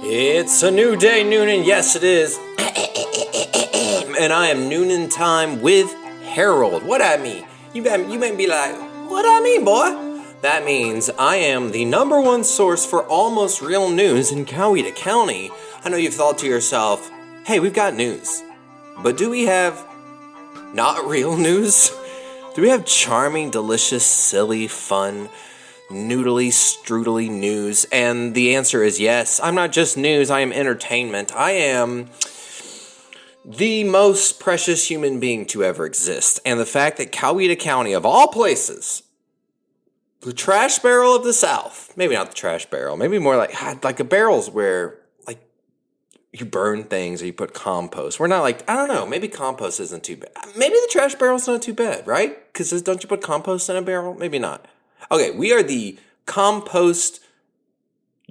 It's a new day, Newnan. Yes, it is. And I am Newnan time with Harold. What I mean? You may be like, what I mean, boy? That means I am the number one source for almost real news in Coweta County. I know you've thought to yourself, hey, we've got news. But do we have not real news? Do we have charming, delicious, silly, fun, noodly, strudely news? And the answer is yes. I'm not just news, I am entertainment. I am the most precious human being to ever exist. And the fact that Coweta County, of all places, the trash barrel of the South, maybe not the trash barrel, maybe more like a barrel's where like you burn things or you put compost. We're not like, I don't know, maybe compost isn't too bad. Maybe the trash barrel's not too bad, right? Because don't you put compost in a barrel? Maybe not. Okay, we are the compost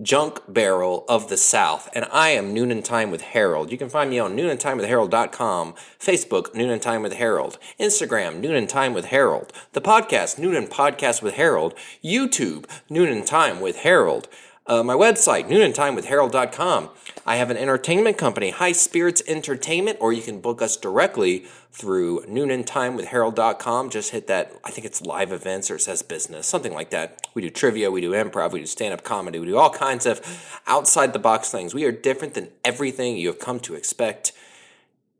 junk barrel of the South, and I am Newnan Time with Harold. You can find me on NoonanTimeWithHarold.com, Facebook, Newnan Time with Harold, Instagram, Newnan Time with Harold, the podcast, Newnan Podcast with Harold, YouTube, Newnan Time with Harold, my website, NoonanTimeWithHarold.com. I have an entertainment company, High Spirits Entertainment, or you can book us directly through NoonanTimeWithHarold.com. Just hit that, I think it's live events or it says business, something like that. We do trivia, we do improv, we do stand-up comedy, we do all kinds of outside-the-box things. We are different than everything you have come to expect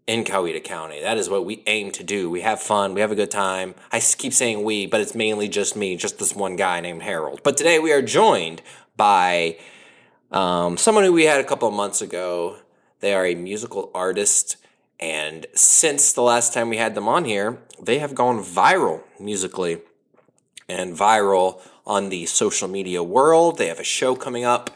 in Coweta County. That is what we aim to do. We have fun, we have a good time. I keep saying we, but it's mainly just me, just this one guy named Harold. But today we are joined by someone who we had a couple of months ago. They are a musical artist, and since the last time we had them on here, they have gone viral musically and viral on the social media world. They have a show coming up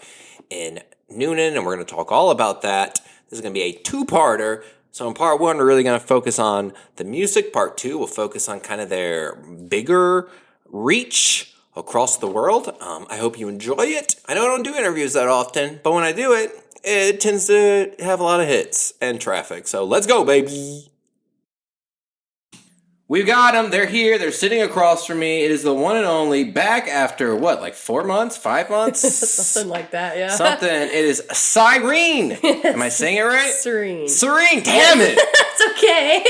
in Newnan, and we're going to talk all about that. This is going to be a two-parter. So in part one, we're really going to focus on the music. Part two, we'll focus on kind of their bigger reach across the world. I hope you enjoy it. I know I don't do interviews that often, but when I do it, it tends to have a lot of hits and traffic. So let's go, baby. We've got them. They're here. They're sitting across from me. It is the one and only, back after, what, like 4 months, 5 months? Something like that, yeah. Something. It is SYRENE. Am I saying it right? SYRENE. SYRENE, damn it. It's okay.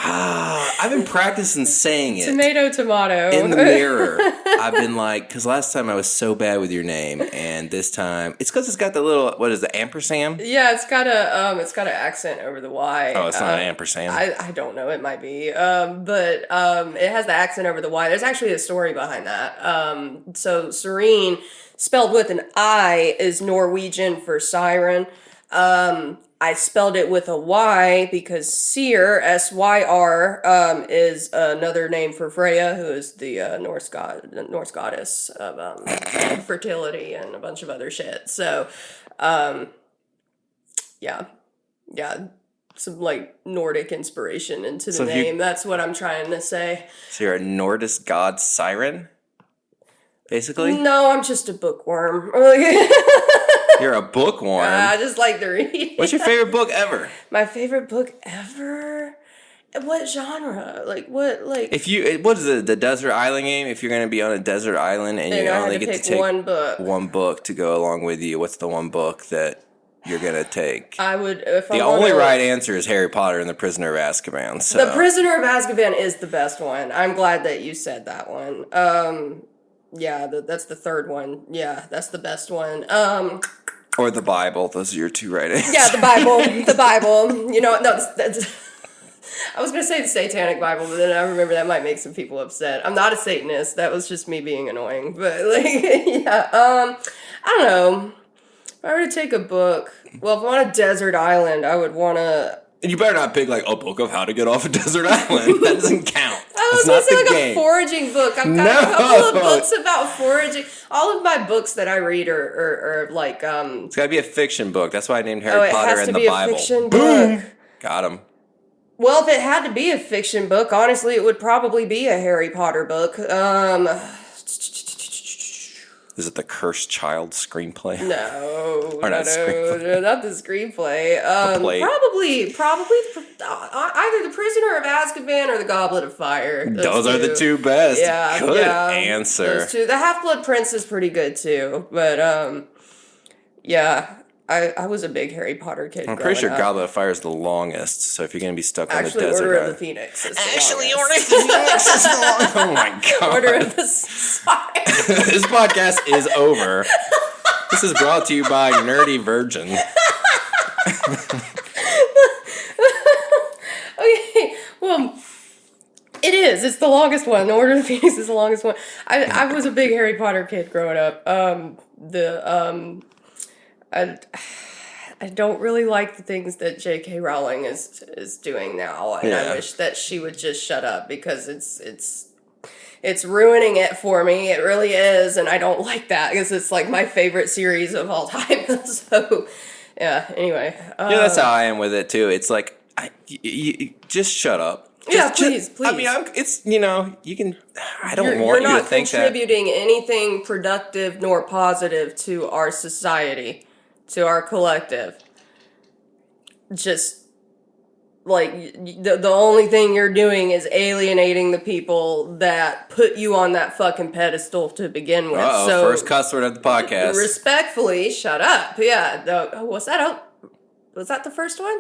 I've been practicing saying it. Tomato. In the mirror. I've been like, because last time I was so bad with your name, and this time, it's because it's got the little, what is it, ampersand? Yeah, it's got an accent over the Y. Oh, it's not an ampersand? I don't know, it might be. But it has the accent over the Y. There's actually a story behind that. So SYRENE, spelled with an I, is Norwegian for siren. I spelled it with a Y because Syr, S-Y-R, is another name for Freya, who is the Norse goddess of fertility and a bunch of other shit. So, yeah. Some like Nordic inspiration into the name. That's what I'm trying to say. So you're a Nordic god siren, basically? No, I'm just a bookworm. You're a bookworm? I just like to read. What's your favorite book ever? My favorite book ever? What genre? Like what? Like what is the desert island game? If you're going to be on a desert island and you only get to take one book to go along with you, what's the one book that you're going to take? I would, the only right answer is Harry Potter and the Prisoner of Azkaban. So. The Prisoner of Azkaban is the best one. I'm glad that you said that one. Yeah, that's the third one. Yeah, that's the best one. Or the Bible. Those are your two right answers. Yeah, the Bible. The Bible. You know, no, that's I was going to say the Satanic Bible, but then I remember that might make some people upset. I'm not a Satanist. That was just me being annoying. But, like, yeah. I don't know. If I were to take a book, well, if I'm on a desert island, I would want to... And you better not pick, like, a book of how to get off a desert island. That doesn't count. I was going to say, like, a foraging book. I've got a couple of books about foraging. All of my books that I read are like... It's got to be a fiction book. That's why I named Harry Potter and the Bible. it has to be a fiction book. Got him. Well, if it had to be a fiction book, honestly, it would probably be a Harry Potter book. Is it the Cursed Child screenplay? No, or not screenplay. not the screenplay. Probably either the Prisoner of Azkaban or the Goblet of Fire. Those are the two best. Yeah, good answer. Those two. The Half-Blood Prince is pretty good too, but yeah. I was a big Harry Potter kid. I'm pretty sure growing up. Goblet of Fire is the longest, so if you're going to be stuck on Actually, the desert... Order of the Phoenix is the longest. Order of the Phoenix is the longest. Oh my god. Order of the... Sorry. This podcast is over. This is brought to you by Nerdy Virgin. Okay, well... It is. It's the longest one. The Order of the Phoenix is the longest one. I was a big Harry Potter kid growing up. I don't really like the things that J.K. Rowling is doing now, and I wish that she would just shut up because it's ruining it for me. It really is, and I don't like that because it's like my favorite series of all time. So, yeah. Anyway, that's how I am with it too. It's like, you just shut up. Please. I mean, it's, you can... I don't want you to think that... You're not contributing anything productive nor positive to our society, to our collective. Just, like, the only thing you're doing is alienating the people that put you on that fucking pedestal to begin with. Uh-oh, so first cuss word of the podcast. Respectfully, shut up. Yeah. Was that the first one?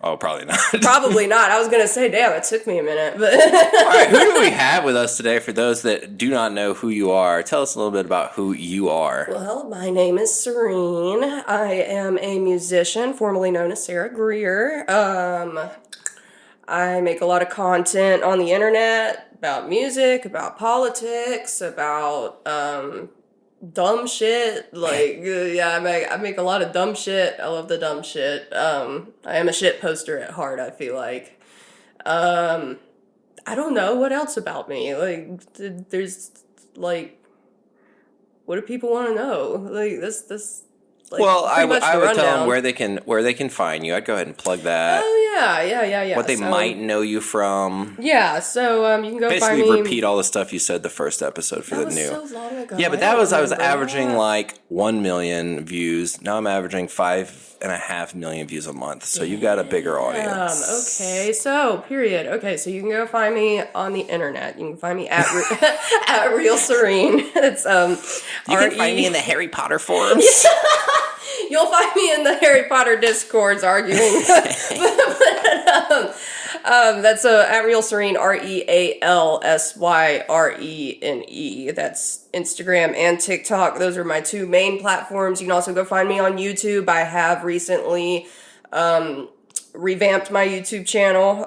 Oh, probably not. Probably not. I was going to say, damn, it took me a minute. But all right, who do we have with us today? For those that do not know who you are, tell us a little bit about who you are. Well, my name is SYRENE. I am a musician, formerly known as Sara Greer. I make a lot of content on the internet about music, about politics, about dumb shit. Like, I make a lot of dumb shit. I love the dumb shit. I am a shit poster at heart, I feel like. I don't know what else about me. Like, there's, like, what do people want to know? Like, this. Like, well, I would tell them rundown. where they can find you. I'd go ahead and plug that. Oh yeah. What they might know you from. Yeah, so you can go basically find me. repeat all the stuff you said the first episode for That the was new. so long ago. Yeah, but I was averaging like 1 million views. Now I'm averaging 5.5 million views a month. So you've got a bigger audience. Okay, so period. Okay, so you can go find me on the internet. You can find me at at Real SYRENE. It's You can find me in the Harry Potter forums. You'll find me in the Harry Potter discords arguing. That's at Real SYRENE, RealSyrene. That's Instagram and TikTok. Those are my two main platforms. You can also go find me on YouTube. I have recently revamped my YouTube channel.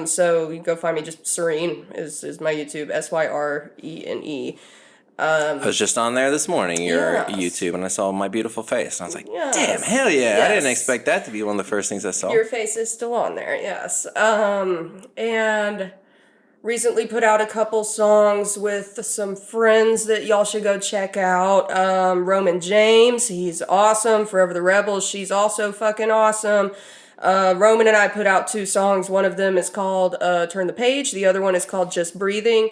So you can go find me, just SYRENE is my YouTube, SYRENE. I was just on there this morning, your YouTube, and I saw my beautiful face. And I was like, damn, hell yeah. Yes. I didn't expect that to be one of the first things I saw. Your face is still on there, yes. And recently put out a couple songs with some friends that y'all should go check out. Roman James, he's awesome. Forever the Rebels, she's also fucking awesome. Roman and I put out 2 songs. One of them is called Turn the Page. The other one is called Just Breathing.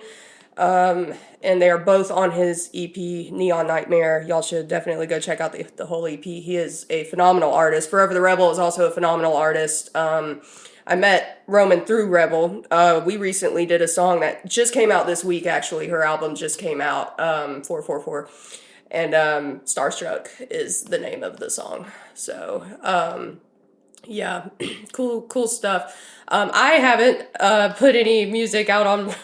And they are both on his EP, Neon Nightmare. Y'all should definitely go check out the whole EP. He is a phenomenal artist. Forever the Rebel is also a phenomenal artist. I met Roman through Rebel. We recently did a song that just came out this week, actually. Her album just came out, 444. And Starstruck is the name of the song. So, yeah, cool stuff. I haven't put any music out on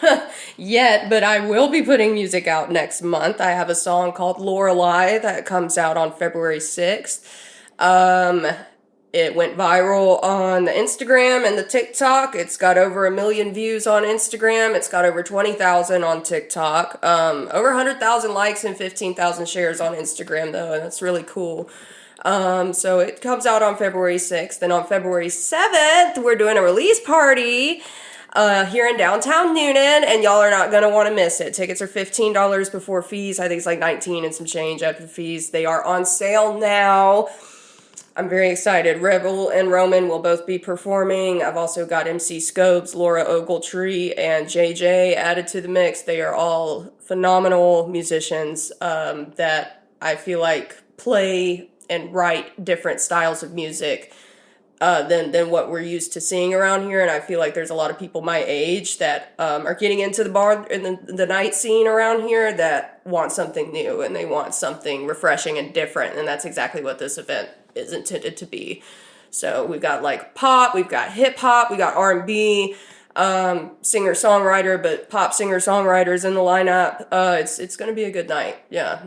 yet, but I will be putting music out next month. I have a song called Lorelei that comes out on February 6th. It went viral on the Instagram and the TikTok. It's got over 1 million views on Instagram. It's got over 20,000 on TikTok. Over 100,000 likes and 15,000 shares on Instagram, though, and that's really cool. So it comes out on February 6th. Then on February 7th, we're doing a release party here in Downtown Newnan, and y'all are not going to want to miss it. Tickets are $15 before fees. I think it's like $19 and some change after fees. They are on sale now. I'm very excited. Rebel and Roman will both be performing. I've also got MC Scopes, Laura Ogletree, and JJ added to the mix. They are all phenomenal musicians that I feel like play and write different styles of music than what we're used to seeing around here. And I feel like there's a lot of people my age that are getting into the bar and the night scene around here that want something new and they want something refreshing and different. And that's exactly what this event is intended to be. So we've got like pop, we've got hip hop, we got R&B, singer-songwriter, but pop singer-songwriters in the lineup. It's going to be a good night. Yeah.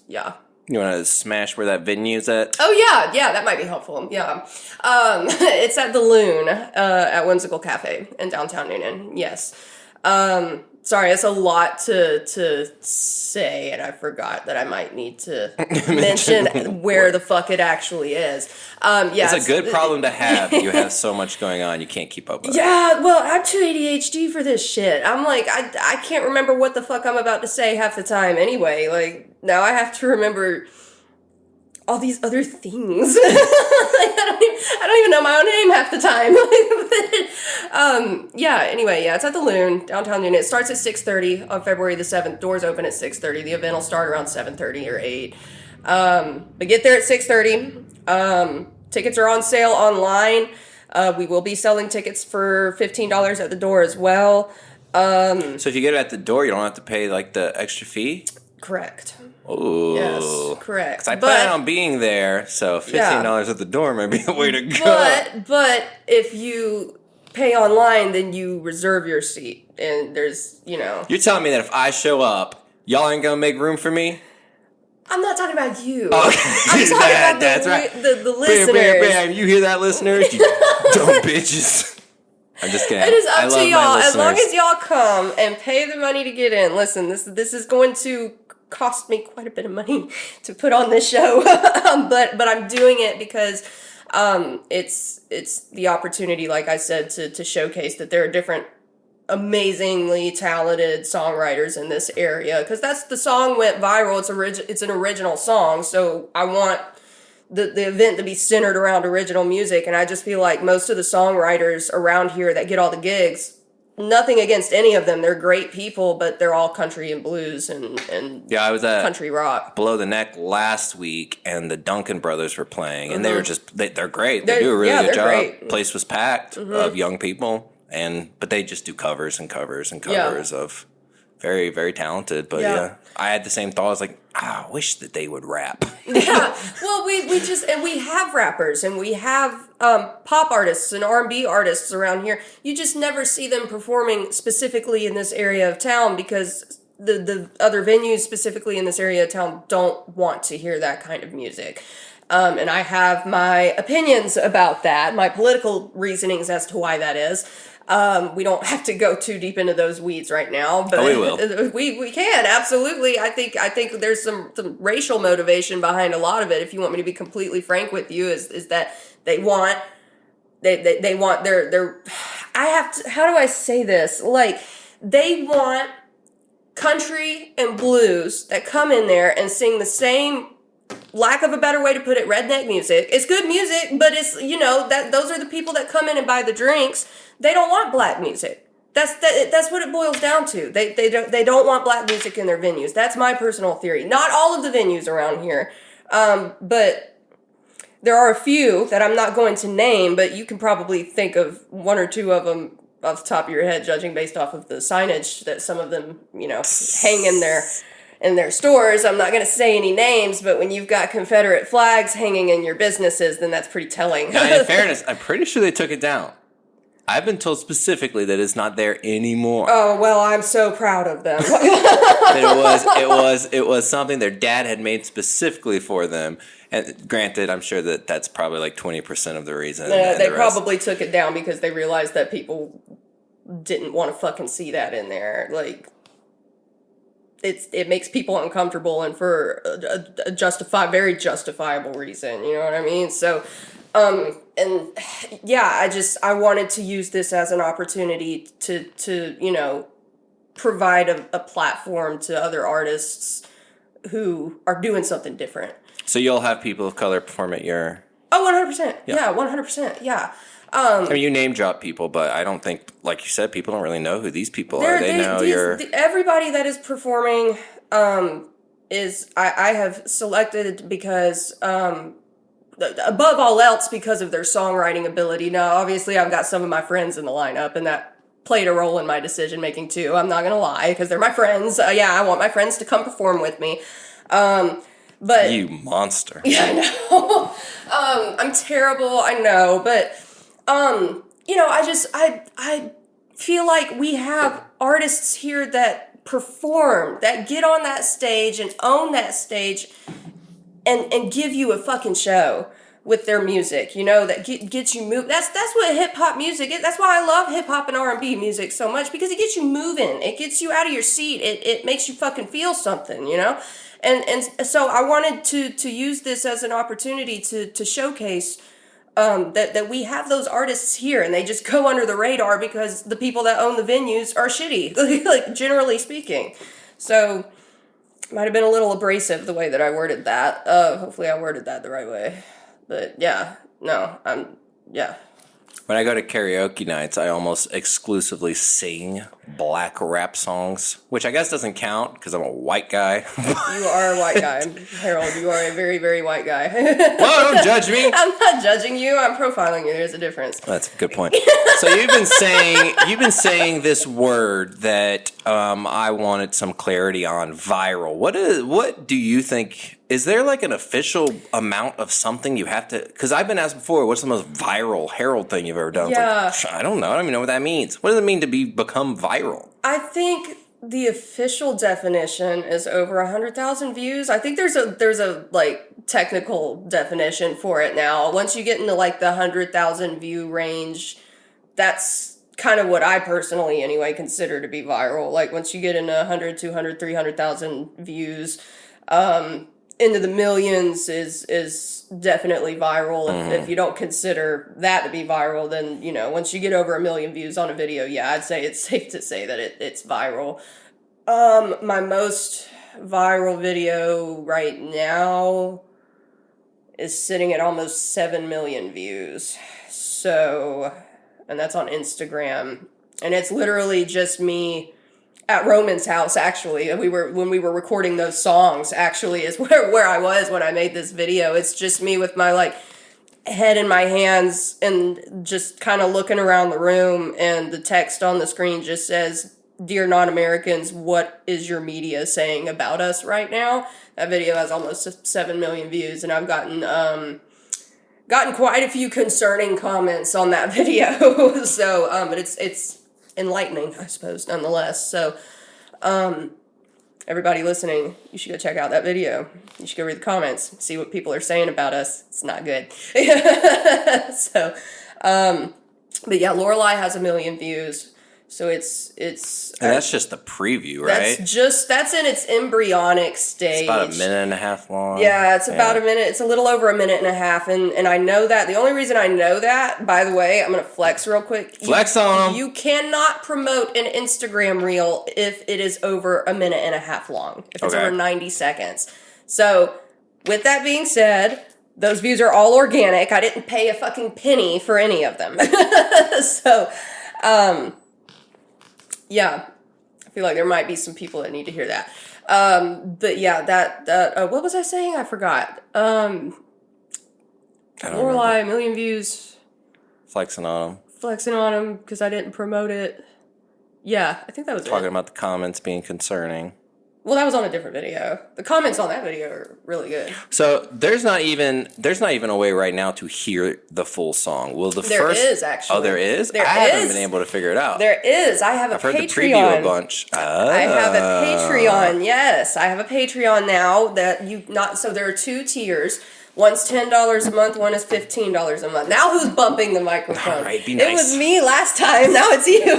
Yeah. You want to smash where that venue's at? Oh, yeah, that might be helpful. Yeah. It's at the Loon at Whimsical Cafe in Downtown Newnan. Yes. Sorry, it's a lot to say, and I forgot that I might need to mention where the fuck it actually is. Yeah, it's a good problem to have. You have so much going on, you can't keep up with it. Yeah, well, I'm too ADHD for this shit. I'm like, I can't remember what the fuck I'm about to say half the time anyway. Like, now I have to remember all these other things. Like, I don't even know my own name half the time. Anyway, it's at the Loon, downtown Newnan. It starts at 6:30 on February the 7th. Doors open at 6:30. The event will start around 7:30 or 8. But get there at 6:30. Tickets are on sale online. We will be selling tickets for $15 at the door as well. So if you get it at the door, you don't have to pay like the extra fee? Correct. Oh. Yes, correct. 'Cause I plan on being there, so $15 at the door might be the way to go. But if you pay online, then you reserve your seat, and there's, You're telling me that if I show up, y'all ain't gonna make room for me? I'm not talking about you. Oh, I'm talking about that's right. the listeners. Bam. You hear that, listeners? You dumb bitches. I'm just kidding. It is up to y'all. As long listeners. as y'all come and pay the money to get in. Listen, this is going to cost me quite a bit of money to put on this show, but I'm doing it because it's the opportunity, like I said, to showcase that there are different amazingly talented songwriters in this area, because the song went viral. It's an original song, so I want the event to be centered around original music, and I just feel like most of the songwriters around here that get all the gigs, nothing against any of them, they're great people, but they're all country and blues and I was at country rock. Below the Neck last week, and the Duncan brothers were playing, and they were just they're great. They do a really good job. Great. Place was packed of young people, but they just do covers and covers and covers of very, very talented. But I had the same thought. I was like, I wish that they would rap. Yeah, well, we have rappers, and we have pop artists and R&B artists around here. You just never see them performing specifically in this area of town, because the other venues specifically in this area of town don't want to hear that kind of music. And I have my opinions about that, my political reasonings as to why that is. We don't have to go too deep into those weeds right now, but we will. We can, absolutely. I think there's some racial motivation behind a lot of it. If you want me to be completely frank with you, is that they want their how do I say this? Like, they want country and blues that come in there and sing the same, lack of a better way to put it, redneck music. It's good music, but it's, that those are the people that come in and buy the drinks. They don't want black music. That's what it boils down to. They don't want black music in their venues. That's my personal theory. Not all of the venues around here, but there are a few that I'm not going to name, but you can probably think of one or two of them off the top of your head, judging based off of the signage that some of them, hang in their stores. I'm not going to say any names, but when you've got Confederate flags hanging in your businesses, then that's pretty telling. Now, in fairness, I'm pretty sure they took it down. I've been told specifically that it's not there anymore. Oh, well, I'm so proud of them. It was something their dad had made specifically for them. And granted, I'm sure that's probably like 20% of the reason. They probably took it down because they realized that people didn't want to fucking see that in there. Like, it makes people uncomfortable, and for a very justifiable reason. You know what I mean? So, I wanted to use this as an opportunity to provide a platform to other artists who are doing something different. So you'll have people of color perform at your... Oh, 100%. Yeah, 100%. Yeah. I mean, you name drop people, but I don't think, like you said, people don't really know who these people are. They know you're... Everybody that is performing is... I have selected because... above all else, because of their songwriting ability. Now, obviously, I've got some of my friends in the lineup, and that played a role in my decision making too. I'm not gonna lie, because they're my friends. I want my friends to come perform with me. But you monster. yeah, I know. I'm terrible, I know, but I feel like we have artists here that perform, that get on that stage and own that stage and give you a fucking show with their music, that gets you moving. That's what hip hop music is. That's why I love hip hop and R&B music so much, because it gets you moving. It gets you out of your seat. It makes you fucking feel something, And so I wanted to use this as an opportunity to showcase that we have those artists here, and they just go under the radar because the people that own the venues are shitty, like generally speaking. So might have been a little abrasive the way that I worded that. Hopefully I worded that the right way. But yeah, no, yeah. When I go to karaoke nights, I almost exclusively sing black rap songs, which I guess doesn't count because I'm a white guy. You are a white guy, Harold. You are a very, very white guy. Well, don't judge me. I'm not judging you. I'm profiling you. There's a difference. That's a good point. So you've been saying this word that I wanted some clarity on, viral. What do you think? Is there like an official amount of something you have to? Because I've been asked before, what's the most viral Harold thing you've ever done? Yeah. It's like, I don't know. I don't even know what that means. What does it mean to become viral? I think the official definition is over 100,000 views. I think there's a like technical definition for it now. Once you get into like the 100,000 view range, that's kind of what I personally anyway consider to be viral. Like once you get into 100, 200, 300,000 views, into the millions is definitely viral. If you don't consider that to be viral, then, once you get over 1 million views on a video, yeah, I'd say it's safe to say that it's viral. My most viral video right now is sitting at almost 7 million views. So, and that's on Instagram. And it's literally just me at Roman's house, actually. When we were recording those songs, actually, is where I was when I made this video. It's just me with my, like, head in my hands and just kind of looking around the room, and the text on the screen just says, "Dear non-Americans, what is your media saying about us right now?" That video has almost 7 million views, and I've gotten quite a few concerning comments on that video. So, but it's enlightening, I suppose, nonetheless. So, everybody listening, you should go check out that video. You should go read the comments, see what people are saying about us. It's not good. So, but yeah, Lorelai has 1 million views. So it's and that's just the preview, right? That's in its embryonic stage. It's about 1.5 minutes long. Yeah, it's about a minute. It's a little over 1.5 minutes, and I know that. The only reason I know that, by the way, I'm gonna flex real quick. Flex on them. You cannot promote an Instagram reel if it is over 1.5 minutes long. If it's over 90 seconds. So, with that being said, those views are all organic. I didn't pay a fucking penny for any of them. So, yeah, I feel like there might be some people that need to hear that. But yeah, that what was I saying? I forgot. I don't Lorelai, 1 million views. Flexing on them because I didn't promote it. Yeah, I think that was Talking about the comments being concerning. Well, that was on a different video. The comments on that video are really good. So there's not even a way right now to hear the full song. There is, actually. Oh, there is? There I is. haven't been able to figure it out. There is. I have a Patreon. I've heard the preview a bunch. I have a Patreon. Yes, I have a Patreon now so there are 2 tiers. One's $10 a month, one is $15 a month. Now who's bumping the microphone? All right, be nice. It was me last time, now it's you.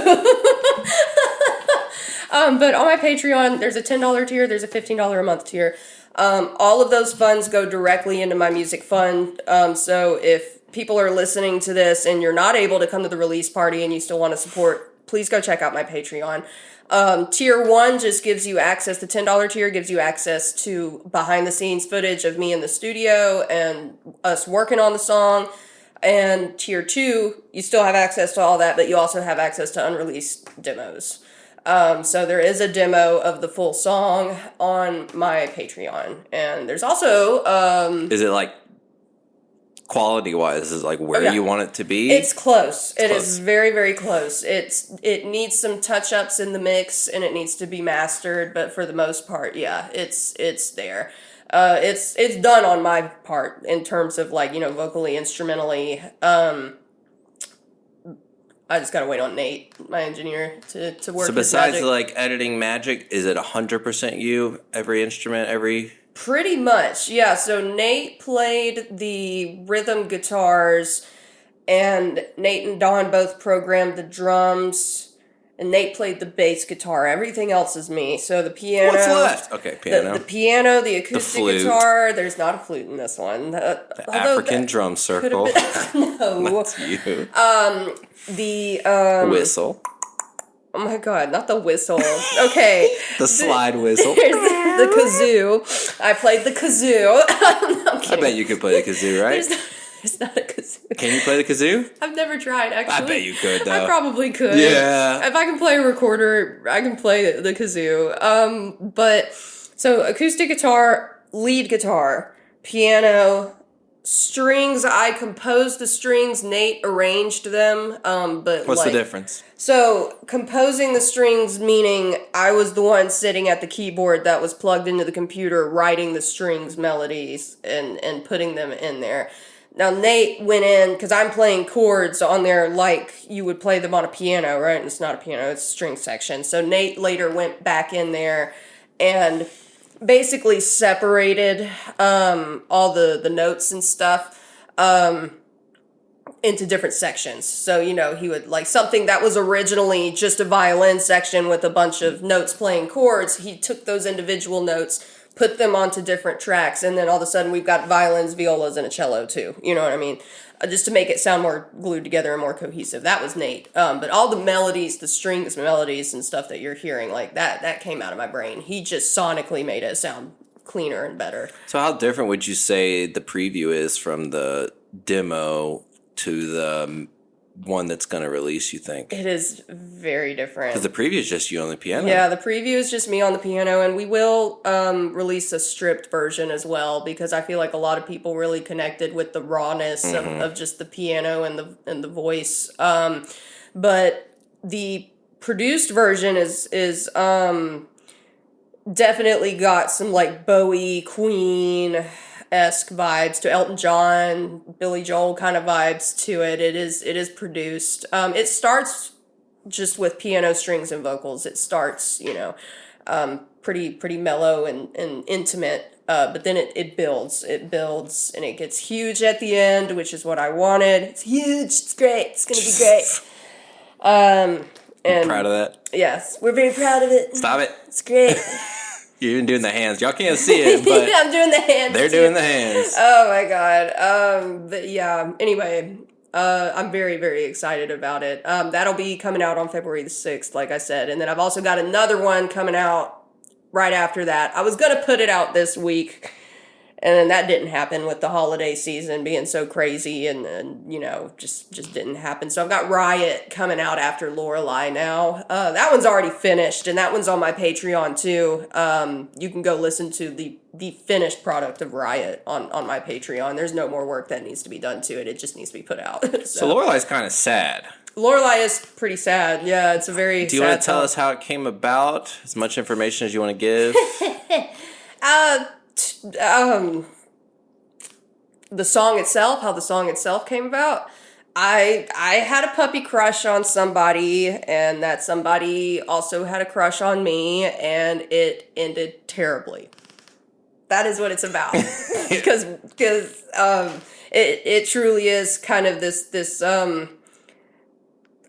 But on my Patreon, there's a $10 tier, there's a $15 a month tier. All of those funds go directly into my music fund. So if people are listening to this and you're not able to come to the release party and you still want to support, please go check out my Patreon. Tier 1 just gives you access, the $10 tier gives you access to behind the scenes footage of me in the studio and us working on the song. And tier 2, you still have access to all that, but you also have access to unreleased demos. So there is a demo of the full song on my Patreon. And there's also, is it like quality-wise, is like where you want it to be? It's close. It is very, very close. It needs some touch-ups in the mix, and it needs to be mastered, but for the most part, yeah, it's there. It's done on my part in terms of like, vocally, instrumentally. I just gotta wait on Nate, my engineer, to work. So besides like editing magic, is it 100% you? Every instrument, every. Pretty much, yeah. So Nate played the rhythm guitars, and Nate and Don both programmed the drums, and Nate played the bass guitar. Everything else is me. So the piano. What's left? Okay, piano. The piano, the acoustic flute. Guitar. There's not a flute in this one. The African drum circle. No. That's you. The whistle. Oh my god, not the whistle. Okay. The slide whistle. There's the kazoo. I played the kazoo. I bet you could play the kazoo, right? There's not a kazoo. Can you play the kazoo? I've never tried, actually. I bet you could, though. I probably could. Yeah. If I can play a recorder, I can play the kazoo. But, so acoustic guitar, lead guitar, piano, strings. I composed the strings. Nate arranged them. But what's the difference? So composing the strings, meaning I was the one sitting at the keyboard that was plugged into the computer, writing the strings melodies and putting them in there. Now Nate went in, because I'm playing chords on there like you would play them on a piano, right? And it's not a piano, it's a string section. So Nate later went back in there and basically separated all the notes and stuff into different sections. So, he would, like, something that was originally just a violin section with a bunch of notes playing chords, he took those individual notes, put them onto different tracks, and then all of a sudden we've got violins, violas, and a cello too. You know what I mean? Just to make it sound more glued together and more cohesive. That was Nate. But all the melodies, the strings melodies and stuff that you're hearing, like that came out of my brain. He just sonically made it sound cleaner and better. So how different would you say the preview is from the demo to the one that's going to release, you think? It is very different. Because the preview is just you on the piano. Yeah, the preview is just me on the piano, and we will release a stripped version as well, because I feel like a lot of people really connected with the rawness of just the piano and the voice. But the produced version is definitely got some like Bowie, Queen-esque vibes to Elton John, Billy Joel kind of vibes to it. It is produced. It starts just with piano, strings, and vocals. It starts, pretty mellow and intimate. But then it builds, and it gets huge at the end, which is what I wanted. It's huge. It's great. It's gonna be great. I'm proud of that. Yes, we're very proud of it. Stop it. It's great. You're even doing the hands. Y'all can't see it, but yeah, I'm doing the hands. They're doing the hands. Oh my god. But yeah. Anyway, I'm very, very excited about it. That'll be coming out on February the 6th, like I said, and then I've also got another one coming out right after that. I was gonna put it out this week, and then that didn't happen with the holiday season being so crazy, and just didn't happen. So I've got Riot coming out after Lorelei now. That one's already finished, and that one's on my Patreon too. You can go listen to the finished product of Riot on my Patreon. There's no more work that needs to be done to it. It just needs to be put out. So Lorelei's kind of sad. Lorelei is pretty sad. Yeah, it's a very Do you want to tell us how it came about? As much information as you want to give? The song itself, how the song itself came about. I had a puppy crush on somebody, and that somebody also had a crush on me, and it ended terribly. That is what it's about. Because it truly is kind of this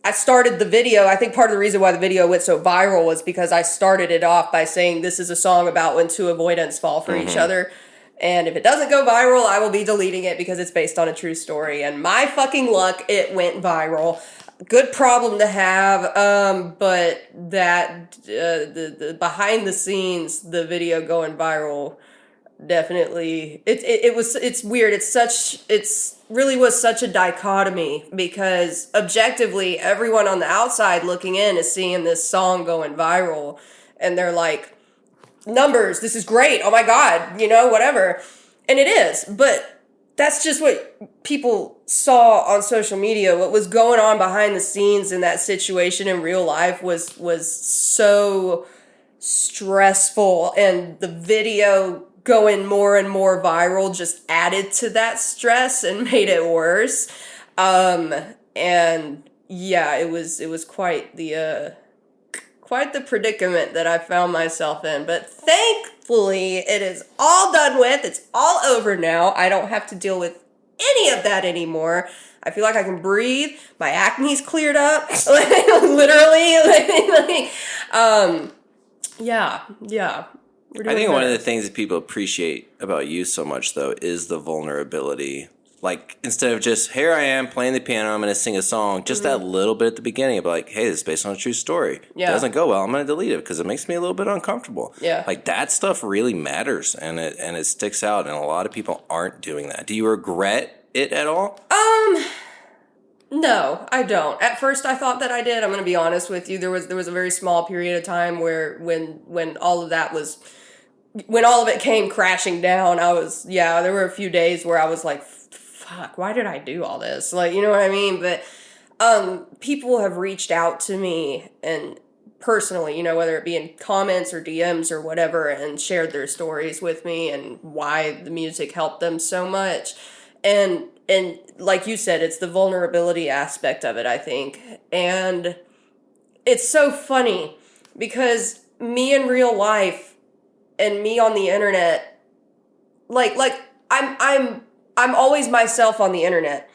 I started the video. I think part of the reason why the video went so viral was because I started it off by saying this is a song about when two avoidants fall for each other. And if it doesn't go viral, I will be deleting it because it's based on a true story. And my fucking luck, it went viral. Good problem to have. But that the behind the scenes, the video going viral, definitely it's weird. It's really was such a dichotomy, because objectively everyone on the outside looking in is seeing this song going viral, and they're like, numbers, this is great, oh my god, whatever. And it is, but that's just what people saw on social media. What was going on behind the scenes in that situation in real life was so stressful, and the video going more and more viral just added to that stress and made it worse. And yeah, it was quite the predicament that I found myself in. But thankfully, it is all done with. It's all over now. I don't have to deal with any of that anymore. I feel like I can breathe. My acne's cleared up, literally. Yeah. I think one of the things that people appreciate about you so much, though, is the vulnerability. Like, instead of just, here I am playing the piano, I'm going to sing a song, just that little bit at the beginning of like, hey, this is based on a true story. Yeah. It doesn't go well, I'm going to delete it because it makes me a little bit uncomfortable. Yeah. Like, that stuff really matters, and it sticks out, and a lot of people aren't doing that. Do you regret it at all? No, I don't. At first I thought that I did. I'm going to be honest with you. There was a very small period of time where when all of that was, when all of it came crashing down, there were a few days where I was like, fuck, why did I do all this? Like, you know what I mean? But people have reached out to me and personally, you know, whether it be in comments or DMs or whatever, and shared their stories with me and why the music helped them so much. And like you said, it's the vulnerability aspect of it, I think. And it's so funny because me in real life and me on the internet, like I'm always myself on the internet.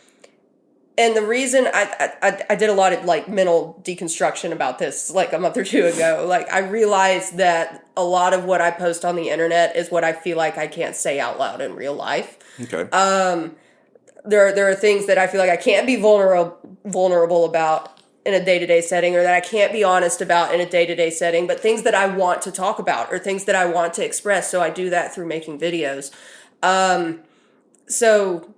And the reason I did a lot of like mental deconstruction about this like a month or two ago, like I realized that a lot of what I post on the internet is what I feel like I can't say out loud in real life. Okay. There are things that I feel like I can't be vulnerable about in a day-to-day setting, or that I can't be honest about in a day-to-day setting, but things that I want to talk about or things that I want to express. So I do that through making videos. So,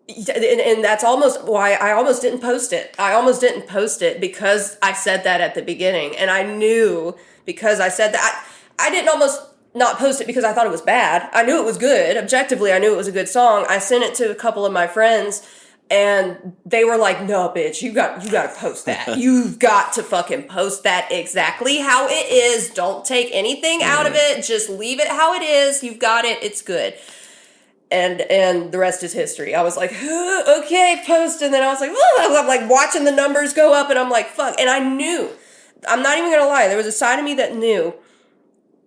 and that's almost why I almost didn't post it. I almost didn't post it because I said that at the beginning. And I knew because I said that, I didn't almost not post it because I thought it was bad. I knew it was good. Objectively, I knew it was a good song. I sent it to a couple of my friends and they were like, no, bitch, you got to post that. You've got to fucking post that exactly how it is. Don't take anything out of it. Just leave it how it is. You've got it. It's good. And the rest is history. I was like, okay, post. And then I was like, I'm like watching the numbers go up and I'm like, fuck. And I knew, I'm not even going to lie. There was a side of me that knew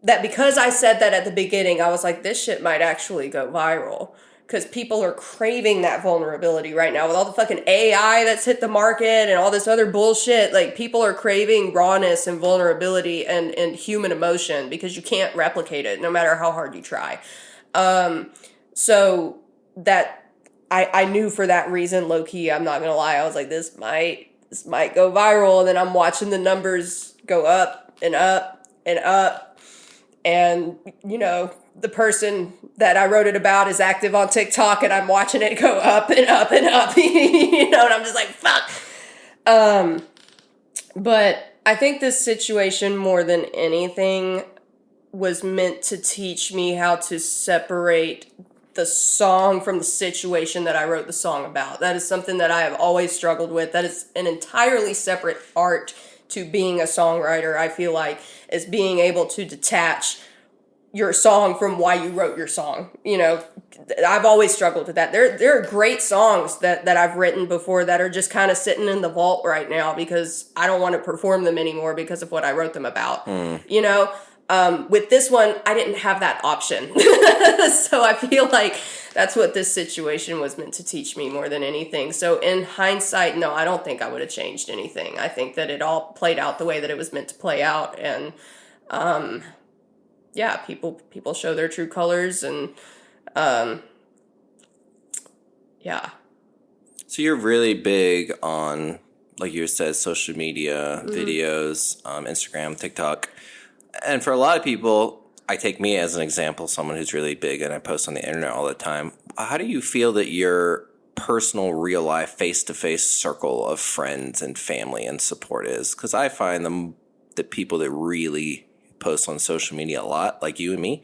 that because I said that at the beginning, I was like, this shit might actually go viral. Because people are craving that vulnerability right now with all the fucking AI that's hit the market and all this other bullshit. Like, people are craving rawness and vulnerability and human emotion because you can't replicate it no matter how hard you try. So that I knew for that reason, low key, I'm not going to lie. I was like, this might go viral. And then I'm watching the numbers go up and up and up. And, you know, the person that I wrote it about is active on TikTok and I'm watching it go up and up and up, you know, and I'm just like, fuck. But I think this situation more than anything was meant to teach me how to separate the song from the situation that I wrote the song about. That is something that I have always struggled with. That is an entirely separate art to being a songwriter, I feel like, is being able to detach your song from why you wrote your song. You know, I've always struggled with that. There are great songs that I've written before that are just kind of sitting in the vault right now because I don't want to perform them anymore because of what I wrote them about. You know, with this one, I didn't have that option. So I feel like that's what this situation was meant to teach me more than anything. So in hindsight, no, I don't think I would have changed anything. I think that it all played out the way that it was meant to play out. And, yeah, people show their true colors and, yeah. So you're really big on, like you said, social media, videos, Instagram, TikTok. And for a lot of people, I take me as an example, someone who's really big and I post on the internet all the time. How do you feel that your personal, real life, face-to-face circle of friends and family and support is? Because I find the people that really post on social media a lot, like you and me,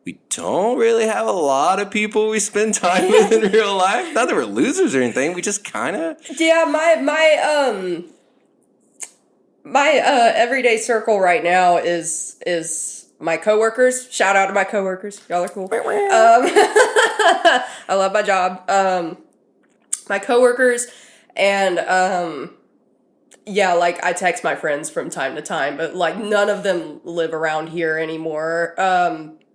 we don't really have a lot of people we spend time with in real life. Not that we're losers or anything. We just kind of... Yeah, my everyday circle right now is my coworkers. Shout out to my coworkers. Y'all are cool. I love my job. My coworkers and yeah, like I text my friends from time to time, but like none of them live around here anymore.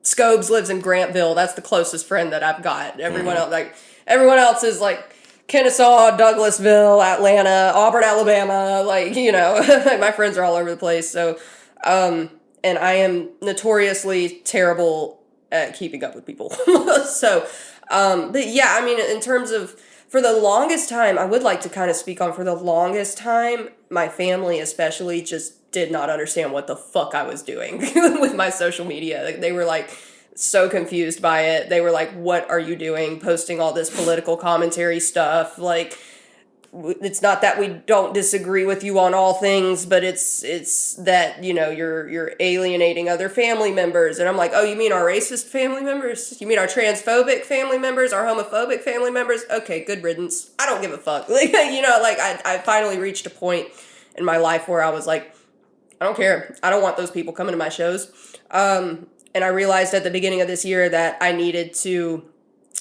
Scobes lives in Grantville. That's the closest friend that I've got. Everyone else is like Kennesaw, Douglasville, Atlanta, Auburn, Alabama. Like, you know, my friends are all over the place. So, and I am notoriously terrible at keeping up with people. So, but yeah, I mean, in terms of, for the longest time, I would like to kind of speak on, for the longest time, my family especially just did not understand what the fuck I was doing with my social media. Like, they were like so confused by it. They were like, what are you doing posting all this political commentary stuff? Like, it's not that we don't disagree with you on all things, but it's that, you know, you're alienating other family members. And I'm like, oh, you mean our racist family members? You mean our transphobic family members? Our homophobic family members? Okay, good riddance. I don't give a fuck. Like, you know, like I finally reached a point in my life where I was like, I don't care. I don't want those people coming to my shows. And I realized at the beginning of this year that I needed to,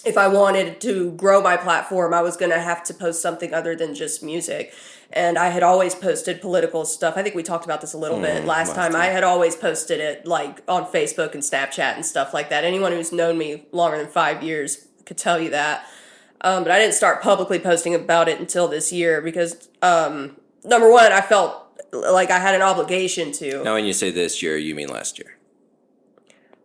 if I wanted to grow my platform, I was going to have to post something other than just music. And I had always posted political stuff. I think we talked about this a little bit last time. I had always posted it like on Facebook and Snapchat and stuff like that. Anyone who's known me longer than 5 years could tell you that. But I didn't start publicly posting about it until this year because, number one, I felt like I had an obligation to. Now, when you say this year, you mean last year.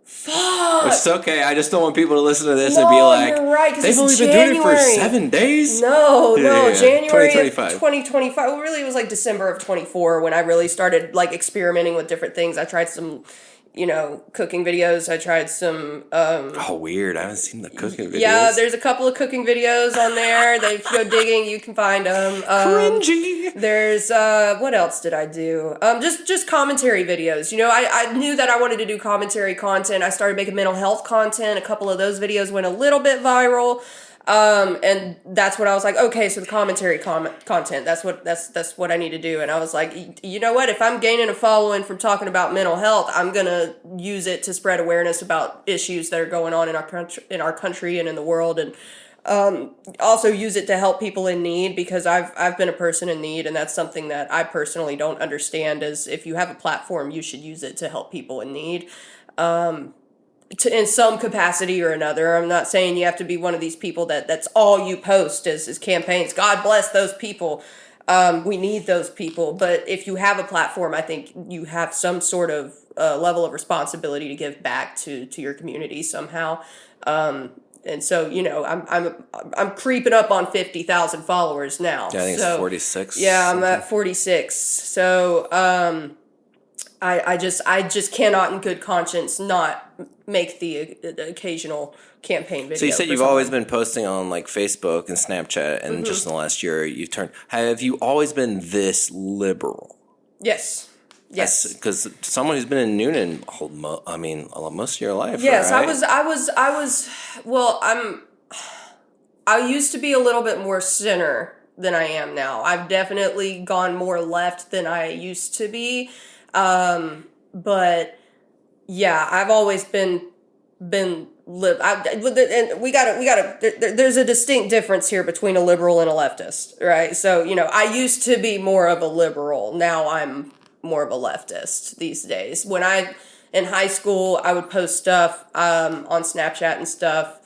Fuck. It's okay. I just don't want people to listen to this and be like, you're right, 'cause they've only it's been doing it for January. 7 days? No, January 2025. of 2025. Well, really, it was like December of 24 when I really started like experimenting with different things. I tried some, you know, cooking videos. I tried some... oh, weird. I haven't seen the cooking videos. Yeah, there's a couple of cooking videos on there. If you go digging, you can find them. Cringy. There's, what else did I do? Just commentary videos. You know, I knew that I wanted to do commentary content. I started making mental health content. A couple of those videos went a little bit viral. And that's what I was like, okay, so the commentary content, that's what I need to do. And I was like, you know what, if I'm gaining a following from talking about mental health, I'm going to use it to spread awareness about issues that are going on in our country and in the world. And, also use it to help people in need, because I've been a person in need. And that's something that I personally don't understand, is if you have a platform, you should use it to help people in need. In some capacity or another. I'm not saying you have to be one of these people that's all you post is campaigns. God bless those people. We need those people. But if you have a platform, I think you have some sort of level of responsibility to give back to your community somehow. And so, you know, I'm creeping up on 50,000 followers now. Yeah, I think it's 46. Yeah, I'm at 46. So, I just cannot in good conscience not make the occasional campaign video. So you said you've always been posting on like Facebook and Snapchat, and just in the last year you've turned. Have you always been this liberal? Yes. Because someone who's been in Newnan, most of your life. Yes, right? Well, I used to be a little bit more center than I am now. I've definitely gone more left than I used to be. But yeah, I've always been and we gotta, there's a distinct difference here between a liberal and a leftist, right? So, you know, I used to be more of a liberal. Now I'm more of a leftist these days. In high school, I would post stuff, on Snapchat and stuff.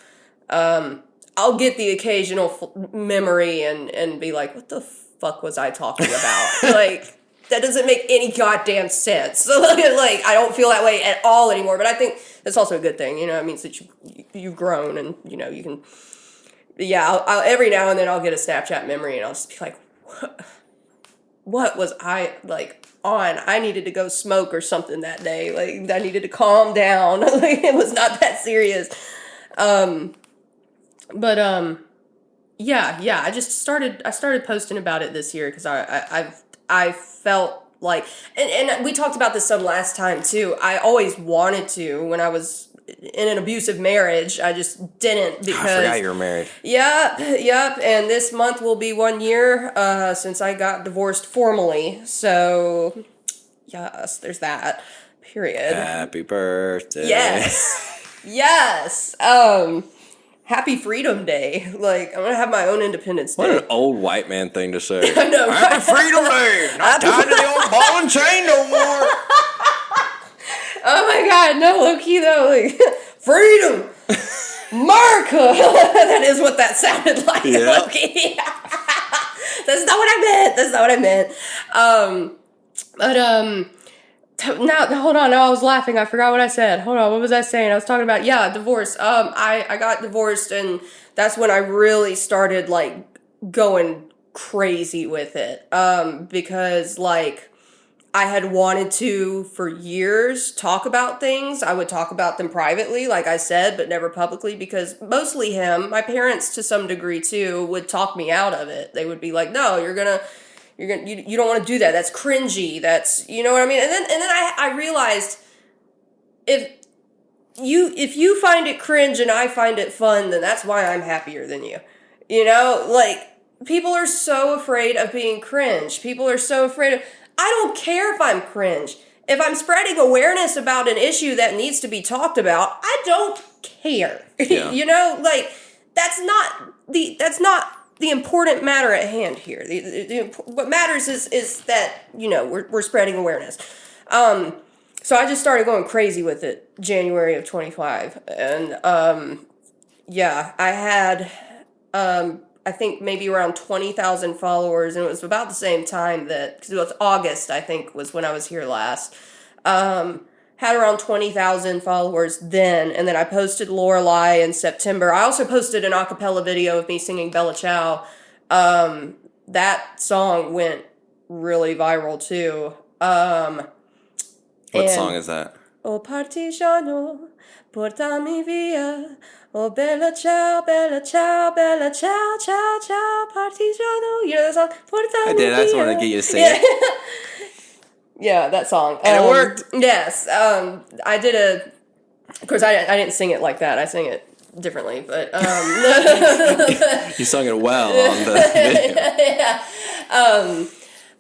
I'll get the occasional memory and be like, what the fuck was I talking about? Like, that doesn't make any goddamn sense. Like, I don't feel that way at all anymore. But I think that's also a good thing. You know, it means that you've grown, and, you know, you can... Yeah, I'll every now and then I'll get a Snapchat memory, and I'll just be like, what was I, like, on? I needed to go smoke or something that day. Like, I needed to calm down. Like, it was not that serious. Yeah, I started posting about it this year because I felt like, and we talked about this some last time too. I always wanted to, when I was in an abusive marriage, I just didn't, because I forgot you were married. Yep. And this month will be 1 year since I got divorced formally. So yes, there's that. Period. Happy birthday. Yes. Yes. Happy Freedom Day. Like, I'm gonna have my own Independence Day. What an old white man thing to say. I know, right? Happy Freedom Day. Not tied to the old ball and chain no more. Oh my God, no, low key though, like, freedom, America. That is what that sounded like. Yeah. Low key. That's not what I meant. That's not what I meant. Now hold on. Now I was laughing. I forgot what I said. Hold on. What was I saying? I was talking about divorce. I got divorced, and that's when I really started like going crazy with it. Because like I had wanted to for years talk about things. I would talk about them privately, like I said, but never publicly, because mostly him, my parents to some degree too, would talk me out of it. They would be like, "No, you don't want to do that. That's cringy. That's," you know what I mean? And then I realized if you find it cringe and I find it fun, then that's why I'm happier than you. You know, like people are so afraid of being cringe. People are so afraid of, I don't care if I'm cringe. If I'm spreading awareness about an issue that needs to be talked about, I don't care. Yeah. You know, like that's not the important matter at hand here. What matters is that, you know, we're spreading awareness. So I just started going crazy with it January of 25. And I had I think maybe around 20,000 followers, and it was about the same time that, because it was August, I think, was when I was here last. Had around 20,000 followers then, and then I posted Lorelei in September. I also posted an acapella video of me singing Bella Ciao. That song went really viral too. What song is that? O partigiano, portami via. Oh, bella ciao, bella ciao, bella ciao, ciao, ciao, partigiano. You know that song? I did. I just wanted to get you to sing it. Yeah, that song. And it worked. Yes. I did of course, I didn't sing it like that. I sang it differently, but You sung it well on the video. Yeah.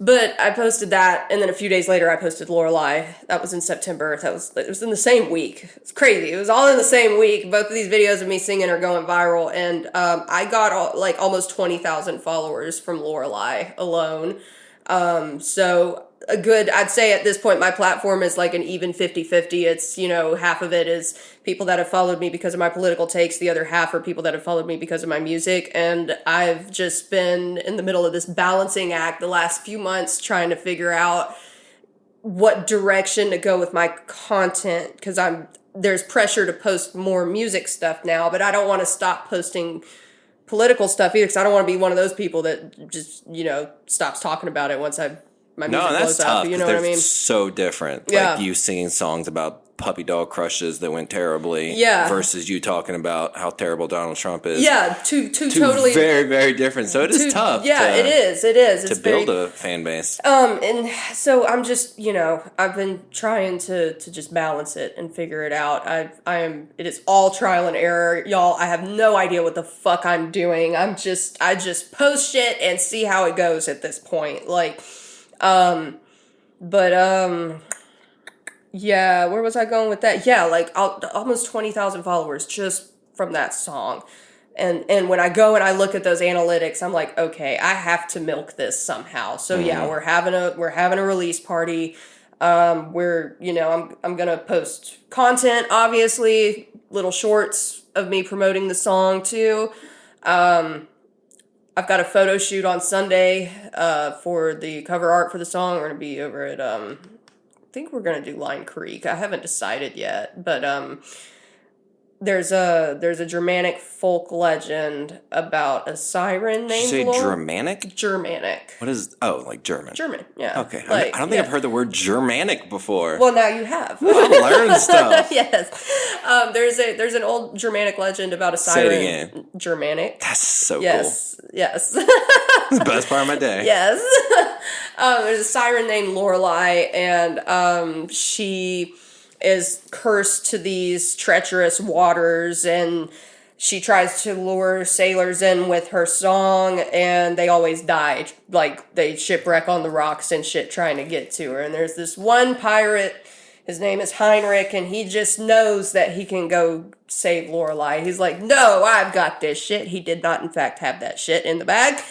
But I posted that, and then a few days later I posted Lorelei. That was in September. It was in the same week. It's crazy. It was all in the same week. Both of these videos of me singing are going viral, and I got almost 20,000 followers from Lorelei alone. So I'd say at this point my platform is like an even 50-50. It's, you know, half of it is people that have followed me because of my political takes. The other half are people that have followed me because of my music. And I've just been in the middle of this balancing act the last few months trying to figure out what direction to go with my content, because there's pressure to post more music stuff now, but I don't want to stop posting political stuff either, because I don't want to be one of those people that just, you know, stops talking about it once my music blows up. You know what I mean? So different. Yeah. Like you singing songs about puppy dog crushes that went terribly. Yeah. Versus you talking about how terrible Donald Trump is. Yeah, two totally very, very different. So it is tough. Yeah, it is. It's to build a fan base. And so I'm just, you know, I've been trying to just balance it and figure it out. It is all trial and error, y'all. I have no idea what the fuck I'm doing. I just post shit and see how it goes at this point. Like, yeah, where was I going with that? Yeah, like almost 20,000 followers just from that song. And when I go and I look at those analytics, I'm like, okay, I have to milk this somehow. So yeah, we're having a release party. I'm gonna post content, obviously, little shorts of me promoting the song too. I've got a photo shoot on Sunday for the cover art for the song. We're gonna be over at I think we're gonna do Line Creek. I haven't decided yet, but there's a Germanic folk legend about a siren named. Did you say Germanic? Germanic. What is? Oh, like German. German. Yeah. Okay. I don't think I've heard the word Germanic before. Well, now you have. Well, I'm learning stuff. Yes. There's an old Germanic legend about a siren. Say it again. Germanic. That's so cool. Yes. It's the best part of my day. Yes. There's a siren named Lorelei, and she is cursed to these treacherous waters, and she tries to lure sailors in with her song, and they always die. Like, they shipwreck on the rocks and shit trying to get to her. And there's this one pirate His name is Heinrich, and he just knows that he can go save Lorelai. He's like, no, I've got this shit. He did not, in fact, have that shit in the bag.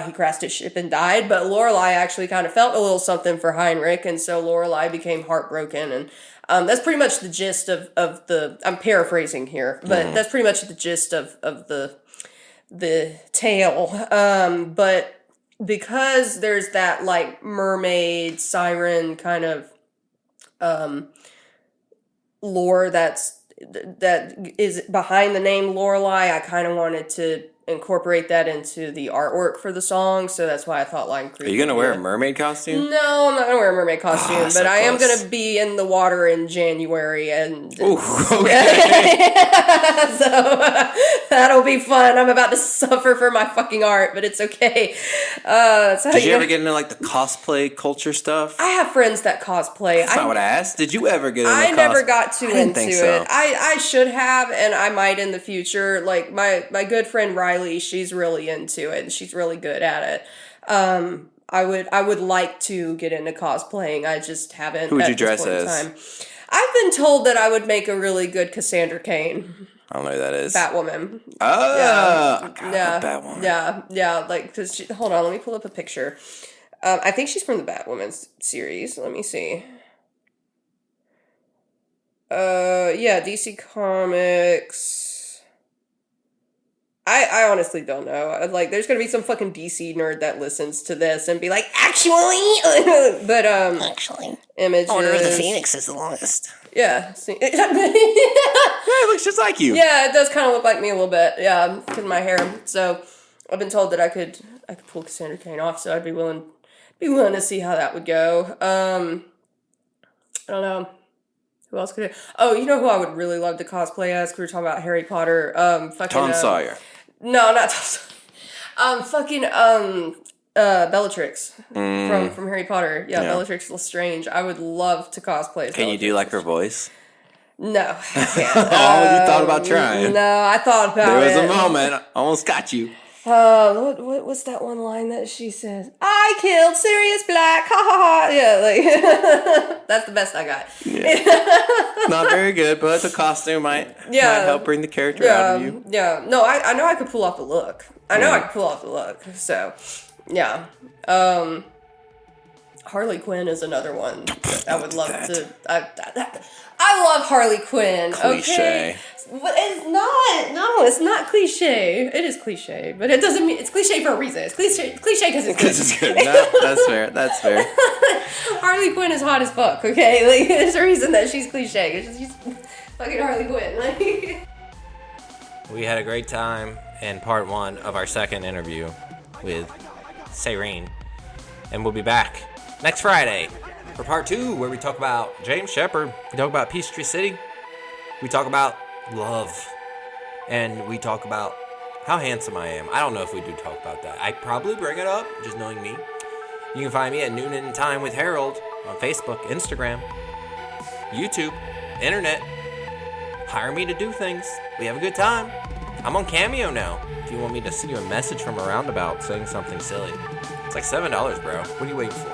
He crashed his ship and died, but Lorelai actually kind of felt a little something for Heinrich, and so Lorelai became heartbroken, and that's pretty much the gist of the, I'm paraphrasing here, but that's pretty much the gist of the tale. But because there's that, like, mermaid, siren kind of lore that is behind the name Lorelai, I kind of wanted to incorporate that into the artwork for the song, so that's why I thought Lime Creek. Are you gonna wear a mermaid costume? No, I'm not gonna wear a mermaid costume, but so I am close. gonna be in the water in January, and Ooh, okay. so that'll be fun. I'm about to suffer for my fucking art, but it's okay. Did you ever get into like the cosplay culture stuff? I have friends that cosplay. That's not what I asked. Did you ever get into I never got too into think it. so. I should have, and I might in the future. Like my good friend Riley, she's really into it, and she's really good at it. I would like to get into cosplaying. I just haven't. Who would at you this dress point in as? time. I've been told that I would make a really good Cassandra Cain. I don't know who that is. Batwoman. Oh, Yeah. God, Yeah. Batwoman. Yeah. Like, cause hold on, let me pull up a picture. I think she's from the Batwoman series. Let me see. Yeah, DC Comics. I honestly don't know. Like, there's gonna be some fucking DC nerd that listens to this and be like, actually, but Actually, images. Order of the Phoenix is the longest. Yeah. See, Yeah, it looks just like you. yeah, it does kind of look like me a little bit. Yeah, because of my hair. So I've been told that I could pull Cassandra Cain off. So I'd be willing to see how that would go. I don't know. Who else could? Oh, you know who I would really love to cosplay as? 'Cause we were talking about Harry Potter. Fucking Tom Sawyer. No, not Tom Sawyer. Fucking Bellatrix from Harry Potter. Yeah, Bellatrix Lestrange. I would love to cosplay as Can you do like her voice? No, I can't. Oh, you thought about trying. No, I thought about it. There was a moment. Almost got you. What was that one line that she says? I killed Sirius Black. Ha ha ha. Yeah, like that's the best I got. Yeah. Not very good, but the costume might help bring the character out of you. Yeah. No, I know I could pull off the look. I could pull off the look. So, yeah. Harley Quinn is another one that I would love to. I love Harley Quinn. Cliche. Okay? But it's not. No, it's not cliche. It is cliche, but it doesn't mean it's cliche for a reason. It's cliche because it's good. This is good. No, that's fair. That's fair. Harley Quinn is hot as fuck. Okay, like there's a reason that she's cliche. She's fucking Harley Quinn. Like. We had a great time in part one of our second interview with SYRENE, and we'll be back next Friday for part two, where we talk about James Shepherd. We talk about Peachtree City. We talk about love. And we talk about how handsome I am. I don't know if we do talk about that. I probably bring it up, just knowing me. You can find me at Newnan Time with Harold on Facebook, Instagram, YouTube, internet. Hire me to do things. We have a good time. I'm on Cameo now. If you want me to send you a message from a roundabout saying something silly. It's like $7, bro. What are you waiting for?